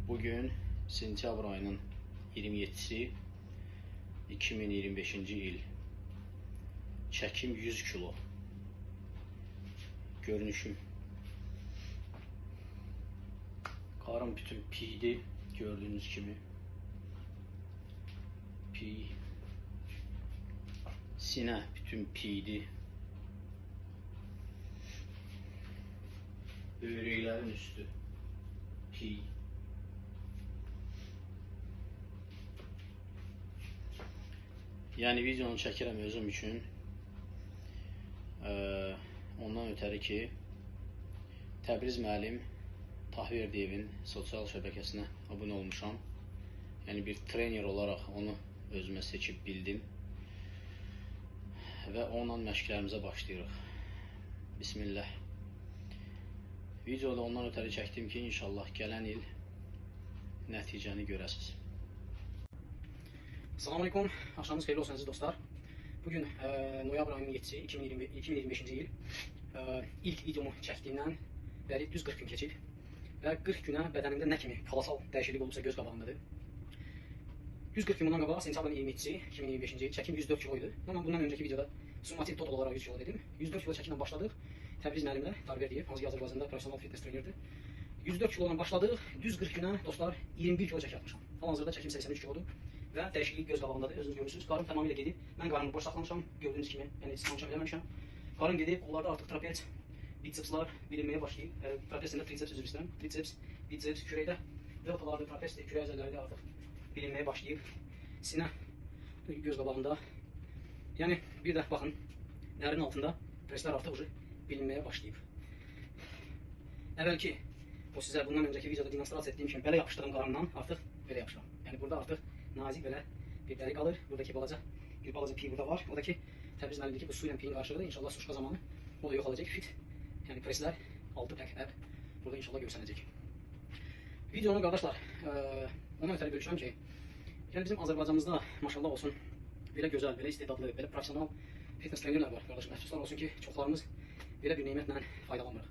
Bugün sentyabr ayının 27'si 2025-ci il. Çəkim 100 kilo. Görünüşüm. Karım bütün piydi. Gördüğünüz kimi. Piy. Sinə bütün piydi. Böyrəklərin üstü piy. Yəni videonu çəkirəm özüm üçün. Ondan ötəri ki, Təbriz müəllim Tahverdiyevin sosial şəbəkəsinə abunə olmuşam. Yəni bir trener olaraq onu özümə seçib bildim. Və onunla məşqlərimizə başlayırıq. Bismillah. Videoda ondan ötəri çəkdim ki, inşallah gələn il nəticəni görəsiniz. Selamünaleyküm. Akşamınız xeyirli olsun əziz dostlar. Bugün noyabr ayının 7-si 2025-ci il. İlk videomu çəkdiyimdən bəri düz 40 gün keçib. Və 40 günə bədənimdə nə kimi kalasal dəyişiklik olubsa göz qabağındadır. 140 gün bundan qabaq sentyabrın 27-si 2025-ci il çəkim 104 kilo idi. Amma bundan öncəki videoda summativ total olaraq 100 kilo dedim. 104 kilo çəkimlə başladıq. Təbriz müəllimlə Tahverdiyev, hansı ki Azərbaycanda professional fitness trenerdir. 104 kilodan başladıq. Düz 40 günə dostlar 21 kilo çəki yapmışam. Hal-hazırda çəkim 83 kilodur və dəyişiklik göz qabağındadır. Özünüz görürsünüz. Qarım tamamilə gedib. Mən qarnımı boş saxlamışam. Gördüyünüz kimi, yəni istinamçam eləməmişəm. Qarım gedib. Onlarda artıq trapez, bitsepslar bilinməyə başlayıb. Trapezində triceps üzr istəyirəm. Triceps, biceps, kürəkdə deltalarda, trapez, kürək əzələləri artıq bilinməyə başlayıb. Sinə göz qabağında. Yəni bir də baxın, dərinin altında preslər artıq bilinməyə başlayıb. Əvvəlki o sizə bundan öncəki videoda demonstrasiya etdiyim kimi belə yapışdığım qarımdan artıq belə yapışıram. Yəni burada artıq nazik belə bir dəri qalır. Buradakı bir balaca piy burada var. O da ki Təbriz müəllimdəki bu su ilə piyin qarşılığı inşallah suşqa zamanı o da yox olacaq. Fit. Yəni preslər 6 pək əb burada inşallah görsənəcək. Videonu qardaşlar ona ötəri bölüşürəm ki, yəni bizim Azərbaycanımızda maşallah olsun belə gözəl, belə istedadlı, belə professional fitness trenerlər var qardaşım. Əfsuslar olsun ki, çoxlarımız belə bir nemətlə faydalanmırıq.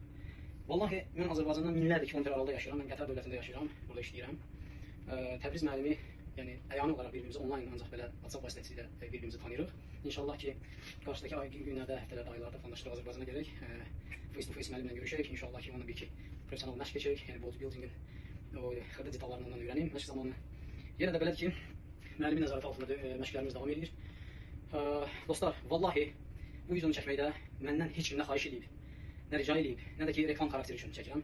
Vallahi mən Azərbaycandan minlərlə kilometr aralıda yaşayıram. Mən Qətər dövlətində yaşayıram, burada işləyirəm. Təbriz müəllimi, yəni əyani olaraq bir-birimizi onlayn ancaq belə WhatsApp vasitəsilə bir-birimizi tanıyırıq. İnşallah ki, qarşıdakı ay günlərdə, həftələrdə, aylarda planlaşdırıq Azərbaycana gələk. Face to face müəllimlə görüşək. İnşallah ki, onunla bir-iki professional məşq keçək. Yəni bodybuildingin o xırda detallarından öyrənim məşq zamanı. Yenə də belədir ki, müəllimin nəzarəti altında məşqlərimiz davam edir. Dostlar, vallahi bu videonu çəkməkdə məndən heç kim nə xahiş edib, nə rica edib, nə də ki reklam xarakteri üçün çəkirəm.